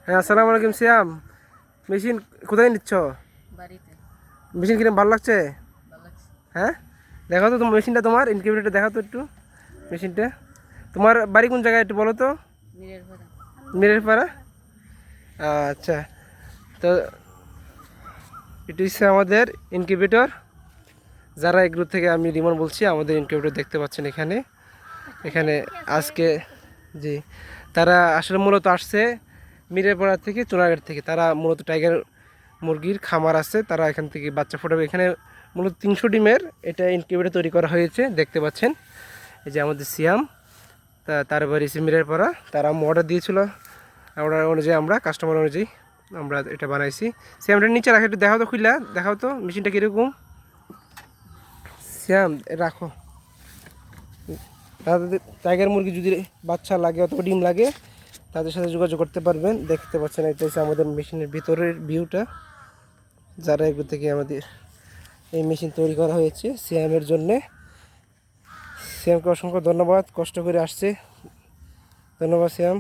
হ্যাঁ, আসসালামু আলাইকুম সিয়াম। মেশিন কোথায় নিচ্ছ? বাড়িতে। মেশিন কিরম ভালো লাগছে? ভালো লাগছে। হ্যাঁ, দেখো তো তোমার মেশিনটা, তোমার ইনকিউবেটরটা দেখো তো একটু মেশিনটা। তোমার বাড়ি কোন জায়গায় একটু বলো তো? মিরের ভাড়া। মিরের পাড়া। আচ্ছা, তো এটি হচ্ছে আমাদের ইনকিউবেটর। যারা এগ্রো থেকে, আমি রিমন বলছি। আমাদের ইনকিউবেটর দেখতে পাচ্ছেন এখানে এখানে আজকে, জি, তারা আসলে মূলত আসছে মিরেরপাড়া থেকে, চুনাঘাট থেকে। তারা মূলত টাইগার মুরগির খামার আছে, তারা এখান থেকে বাচ্চা ফোটাবে। এখানে মূলত 300 ডিমের এটা ইনকিউবেটর তৈরি করা হয়েছে, দেখতে পাচ্ছেন। এই যে আমাদের সিয়াম, তার বাড়ি মিরেরপাড়া। তারা অর্ডার দিয়েছিল, অর্ডার অনুযায়ী আমরা, কাস্টমার অনুযায়ী আমরা এটা বানাইছি। সিয়ামটা নিচে রাখো, একটু দেখাও তো, খুললা দেখাও তো মেশিনটা কীরকম। সিয়াম রাখো। তাদের টাইগার মুরগি যদি বাচ্চা লাগে অথবা ডিম লাগে, তাদের সাথে যোগাযোগ করতে পারবেন। দেখতে পাচ্ছেন, এটা হচ্ছে আমাদের মেশিনের ভিতরের ভিউটা। যারা এগুলো থেকে আমাদের এই মেশিন তৈরি করা হয়েছে সিয়ামের জন্যে। সিয়ামকে অসংখ্য ধন্যবাদ, কষ্ট করে আসছে। ধন্যবাদ সিয়াম।